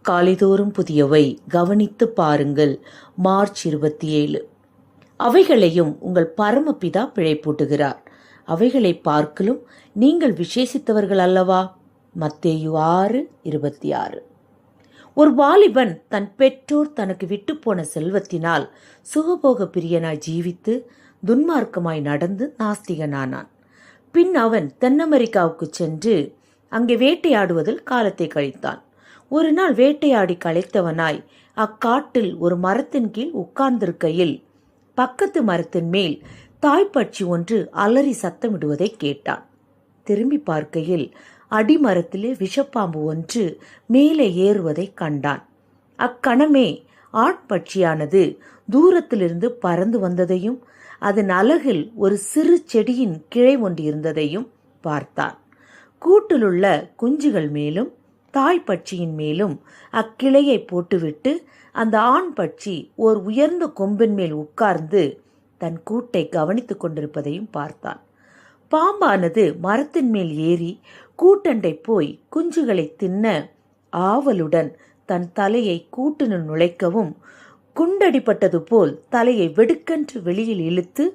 காலைதோறும் புதியவை கவனித்து பாருங்கள். மார்ச் 27. அவைகளையும் உங்கள் பரமபிதா பிழைப்பூட்டுகிறார். அவைகளை பார்க்கலும் நீங்கள் விசேஷித்தவர்கள் அல்லவா? மத்தேயு 6:26. ஒரு வாலிபன் தன் பெற்றோர் தனக்கு விட்டு போன செல்வத்தினால் சுகபோக பிரியனாய் ஜீவித்து துன்மார்க்கமாய் நடந்து நாஸ்திகனானான். பின் அவன் தென் அமெரிக்காவுக்கு சென்று அங்கே வேட்டையாடுவதில் காலத்தை கழித்தான். ஒரு நாள் வேட்டையாடி களைத்தவனாய் அக்காட்டில் ஒரு மரத்தின் கீழ் உட்கார்ந்திருக்கையில் பக்கத்து மரத்தின் மேல் தாய்ப்பட்சி ஒன்று அலறி சத்தமிடுவதை கேட்டான். திரும்பி பார்க்கையில் அடிமரத்திலே விஷப்பாம்பு ஒன்று மேலே ஏறுவதை கண்டான். அக்கணமே ஆட்பட்சியானது தூரத்திலிருந்து பறந்து வந்ததையும் அதன் அலகில் ஒரு சிறு செடியின் கிளை ஒன்று இருந்ததையும் பார்த்தான். கூட்டிலுள்ள குஞ்சுகள் மேலும் தாய்ப்பட்சியின் மேலும் அக்கிளையை போட்டுவிட்டு அந்த ஆண் பட்சி ஓர் உயர்ந்த கொம்பின் மேல் உட்கார்ந்து தன் கூட்டை கவனித்துக் கொண்டிருப்பதையும் பார்த்தான். பாம்பானது மரத்தின் மேல் ஏறி கூட்டண்டை போய் குஞ்சுகளை தின்ன ஆவலுடன் தன் தலையை கூட்டினுள் நுழைக்கவும் குண்டடிப்பட்டது போல் தலையை வெடுக்கென்று வெளியில் இழுத்து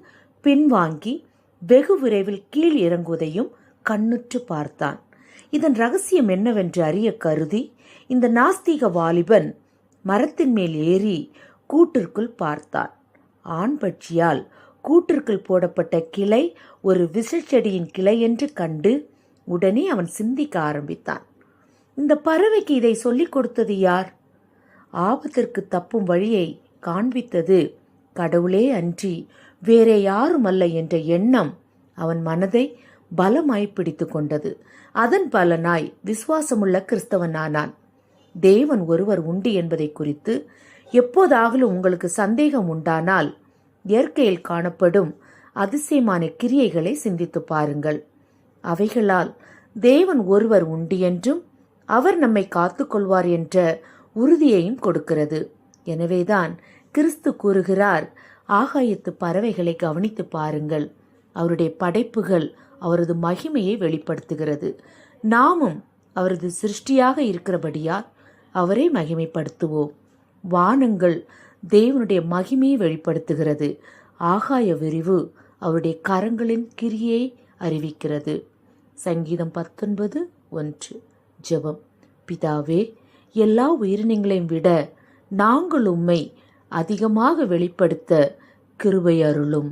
பின்வாங்கி வெகு விரைவில் கீழ் இறங்குவதையும் கண்ணுற்று பார்த்தான். இதன் ரகசியம் என்னவென்று அறிய கருதி இந்த நாஸ்திக வாலிபன் மரத்தின் மேல் ஏறி கூட்டிற்குள் பார்த்தான். ஆண் பட்சியால் கூட்டிற்குள் போடப்பட்ட கிளை ஒரு விசைச்செடியின் கிளை என்று கண்டு உடனே அவன் சிந்திக்க ஆரம்பித்தான். இந்த பறவைக்கு இதை சொல்லிக் கொடுத்தது யார்? ஆபத்திற்கு தப்பும் வழியை காண்பித்தது கடவுளே அன்றி வேறே யாருமல்ல என்ற எண்ணம் அவன் மனதை பலமாய் பிடித்து கொண்டது. அதன் பலனாய் விசுவாசமுள்ள கிறிஸ்தவனானான். தேவன் ஒருவர் உண்டு என்பதை குறித்து எப்போதாகலும் உங்களுக்கு சந்தேகம் உண்டானால் இயற்கையில் காணப்படும் அதிசயமான கிரியைகளை சிந்தித்து பாருங்கள். அவைகளால் தேவன் ஒருவர் உண்டு என்றும் அவர் நம்மை காத்துக்கொள்வார் என்ற உறுதியையும் கொடுக்கிறது. எனவேதான் கிறிஸ்து கூறுகிறார், ஆகாயத்து பறவைகளை கவனித்து பாருங்கள், அவருடைய படைப்புகள் அவரது மகிமையை வெளிப்படுத்துகிறது. நாமும் அவரது சிருஷ்டியாக இருக்கிறபடியால் அவரை மகிமைப்படுத்துவோம். வானங்கள் தேவனுடைய மகிமையை வெளிப்படுத்துகிறது. ஆகாய விரிவு அவருடைய கரங்களின் கிரியை அறிவிக்கிறது. சங்கீதம் 19:1. ஜெபம். பிதாவே, எல்லா உயிரினங்களையும் விட நாங்கள் உம்மை அதிகமாக வெளிப்படுத்த கிருபை அருளும்.